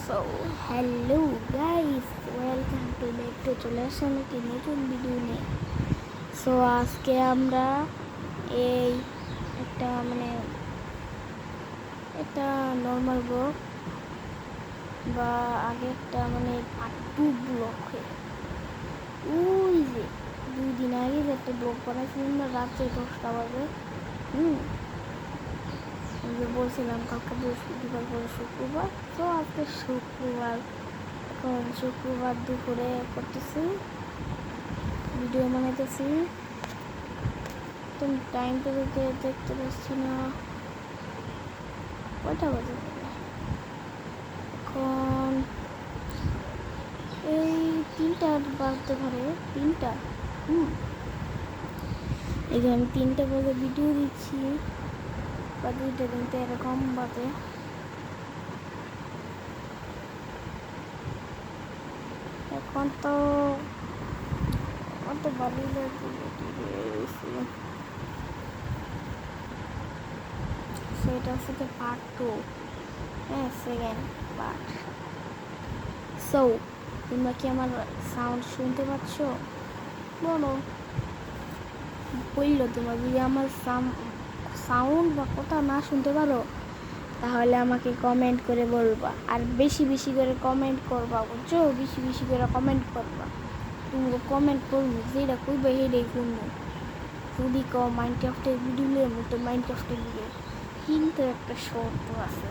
So hello guys, welcome to back to চলে আসলাম একটি নতুন ভিডিও নিয়ে। সো আজকে আমরা এই একটা নর্মাল ব্লগ বা আগে একটা পার্ট টু ব্লগ ওই যে 2 দিন আগে যে একটা ব্লগ বানাইছিলাম না, রাত্রে 10টা বাজে। যে বলছিলাম কালকে বৃহস্পতিবার পরে শুক্রবার, তো আজকে শুক্রবার। এখন শুক্রবার দুপুরে করতেছি, ভিডিও বানাইতেছি। তুমি টাইমটা দেখতে পাচ্ছি না, কয়টা বাজে এখন? এই 3টা বাজতে পারে, 3টা। এই যে আমি 3টা বাজে ভিডিও দিচ্ছি, বা 2টা দিনতে এরকম বাজে। এখন তো অত ভালোই লাগছে। সেটা হচ্ছে পার্ট টু, হ্যাঁ, সেকেন্ড পার্ট। সো তোমরা কি আমার সাউন্ড শুনতে পাচ্ছ? বলো, বললো তোমরা যদি আমার সাউন্ড বা কথা না শুনতে পারো, তাহলে আমাকে কমেন্ট করে বলবা, আর বেশি বেশি করে কমেন্ট করবা, বুঝছো? বেশি বেশি করে কমেন্ট করবা। তুমি কমেন্ট করবো, যেটা করবে সেটাই শুনবো। যদি কও মাইনক্রাফটের ভিডিও মতো মাইনক্রাফটের ভিডিও, কিন্তু একটা শর্ত আছে।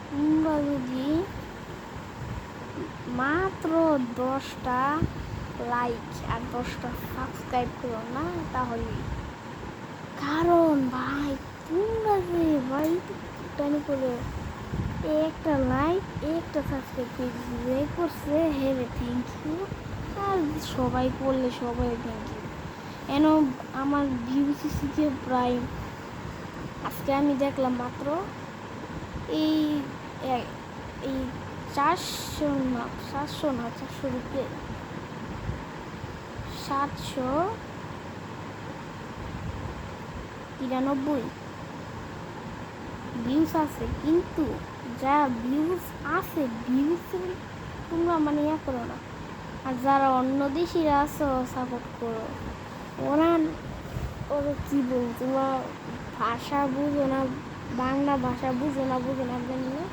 তোমরা যদি মাত্র 10টা লাইক আর 10টা সাবস্ক্রাইব করো না, তাহলে। কারণ ভাই, তোমরা যে ভাই টানি করে একটা লাইক একটা সাবস্ক্রাইব করছে, হেরে থ্যাংক ইউ। আর সবাই করলে সবাই থ্যাংক ইউ। এন আমার ভিউজ যে প্রায়, আজকে আমি দেখলাম মাত্র এই 400 না 400 রুপিয়ে 793 ভিউজ আছে। কিন্তু যা ভিউজ আছে, ভিউজ তোমরা ইয়া করো না। আর যারা অন্য দেশিরা আছো, সাপোর্ট করো। ওরা কি বল, তোমার ভাষা বুঝো না, বাংলা ভাষা বুঝো না জানি না,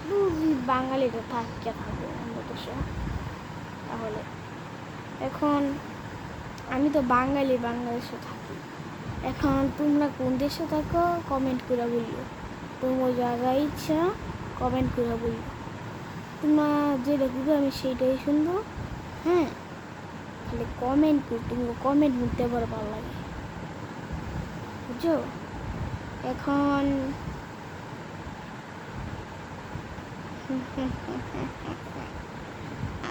বুঝি বাঙালিটা থাকিয়া থাকবো অন্য দেশে। তাহলে এখন আমি তো বাংলাদেশে থাকি। এখন তোমরা কোন দেশে থাকো কমেন্ট করে বললো, তোমার জায়গা ইচ্ছা কমেন্ট করে বললো। তোমরা যেটা বুঝো আমি সেইটাই শুনবো। হ্যাঁ, তাহলে কমেন্ট কর, তুমি কমেন্ট করতে পারো, ভালো লাগে, বুঝছো? এখন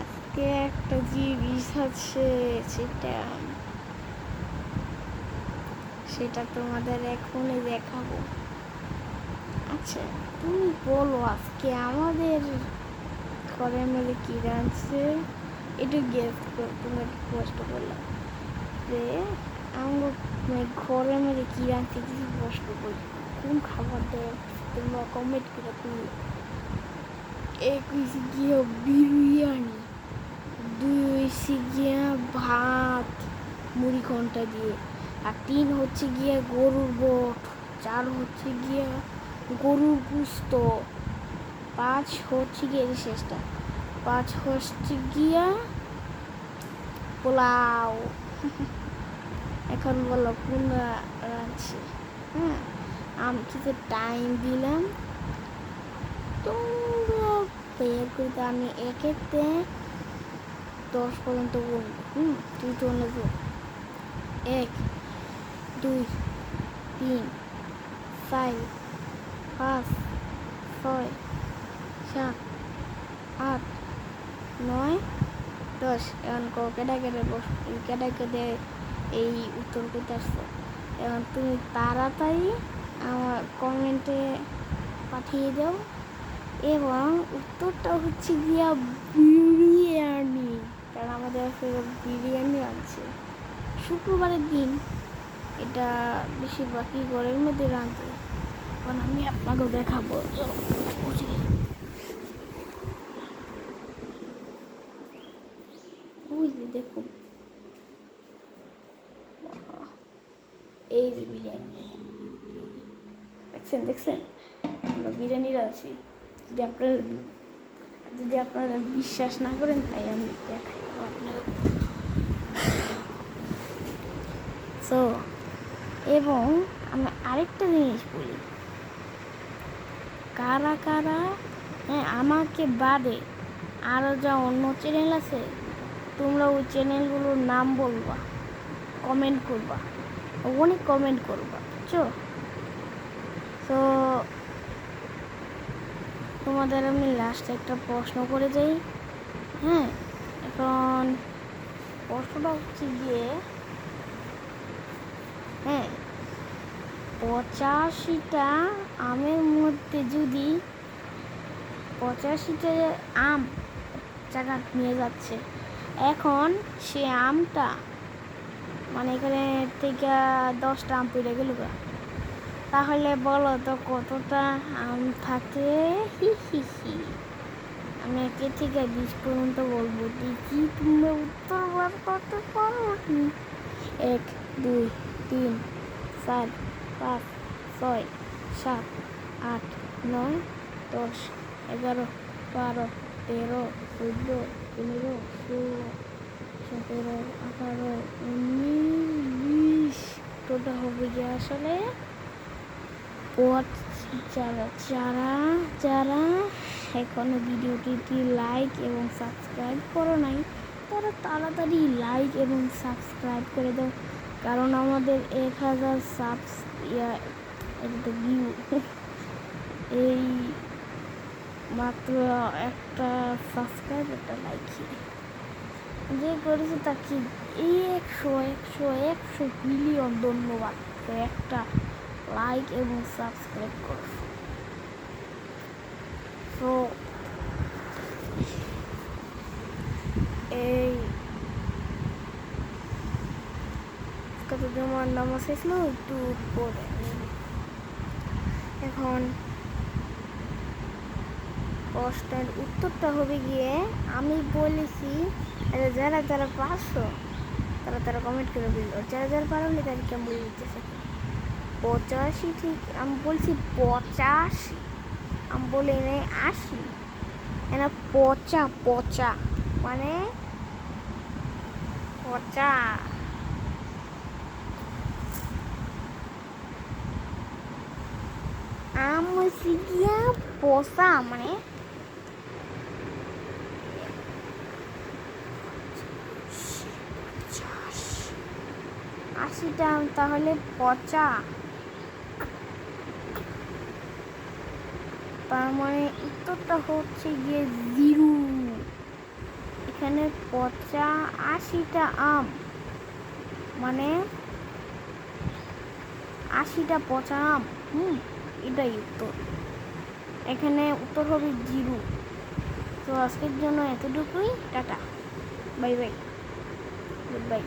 আজকে একটা জিনিস আছে, সেটা তোমাদের এখনই দেখাবো। আচ্ছা, তুমি বলো আজকে আমাদের ঘরের মধ্যে কি রাঁধছে, একটু গেস করো। তোমরা একটু কষ্ট করলাম যে আমার ঘরের মধ্যে কি রাঁধছে, কিছু কষ্ট করি, কোন খাবার দেয়, তোমরা কমেন্ট করে। তুমি এক হয়েছে গিয়ে বিরিয়ানি, 2 হয়েছে গিয়া ভাত মুড়ি ঘন্টা দিয়ে, আর 3 হচ্ছে গিয়া গরুর বট, 4 হচ্ছে গিয়া গরুর গুস্ত, 5 হচ্ছে গিয়ে শেষটা, 5 হচ্ছে গিয়া পোলাও। এখন বলো কোন রাঁধছে? হ্যাঁ, আমি কিছু টাইম দিলাম, তোমরা বের করতে। আমি এক 10 পর্যন্ত বলবো। তুই তো অন্য 1 2 3 4 5 6 7 8 9 10। এখন কেটে কেটে এই উত্তর করতে আসছো। এখন তুমি তাড়াতাড়ি আমার কমেন্টে পাঠিয়ে দাও, এবং উত্তরটা হচ্ছে গিয়া বিরিয়ানি। কারণ আমাদের বিরিয়ানি আছে শুক্রবারের দিন, এটা বেশিরভাগই ঘরের মধ্যে রাঁধে। এখন আমি আপনাকেও দেখাবো। দেখুন, এই যে বিরিয়ানি দেখছেন আমরা বিরিয়ানির আছি। যদি আপনারা বিশ্বাস না করেন তাই আমি দেখাই আপনাদের। সো এবং আমি আরেকটা জিনিস বলি, কারা কারা হ্যাঁ আমাকে বাদে আরও যা অন্য চ্যানেল আছে, তোমরা ওই চ্যানেলগুলোর নাম বলবা, কমেন্ট করবা, অনেক কমেন্ট করবা, বুঝছো? তো তোমাদের আমি লাস্টে একটা প্রশ্ন করে যাই। হ্যাঁ, এখন প্রশ্নটা হচ্ছে গিয়ে, হ্যাঁ, 85টা আমের মধ্যে যদি 85টা আম জায়গা নিয়ে যাচ্ছে, এখন সে আমটা মানে এখানে থেকে 10টা আম পেড়ে গেল, তাহলে বলো তো কতটা আম থাকে? হি হি হি। আমি 1 থেকে 20 পর্যন্ত বলবো, দেখি তোমরা উত্তর বার করতে পারো কি? 1, 2, 3, 4, 5, 6, 7, 8, 9, 10, 11, 12, 13, 14, 15, 16, 17, 18, 19, 20। টোটা হবে গিয়ে আসলে যারা এখনো ভিডিওটি লাইক এবং সাবস্ক্রাইব করো নাই, তারা তাড়াতাড়ি লাইক এবং সাবস্ক্রাইব করে দাও, কারণ আমাদের 1000 ভিউ এই মাত্র একটা সাবস্ক্রাইব একটা লাইক যে করেছে তাকে 100 মিলিয়ন ধন্যবাদ। একটা লাইক এবং সাবস্ক্রাইব করো। সো এই কত জমার নামাজ ছিল একটু পরে, এখন প্রশ্নের উত্তরটা হবে গিয়ে, আমি বলেছি যারা যারা পারছো তারা কমেন্ট করে বললো, যারা পারোনি তাদেরকে আমি বলে দিতেছি 85। ঠিক আমি বলছি 85, আমি বলি নেই 80, না পচা মানে পচা আম হয়েছে গিয়া পচা, মানে 80টা আম তাহলে পচা, তার মানে উত্তরটা হচ্ছে গিয়ে 0। এখানে পচা 80টা আম মানে 80টা পচা আম, এটাই উত্তর। এখানে উত্তর হবে 0। তো আজকের জন্য এতটুকুই, tata, bye bye, good bye.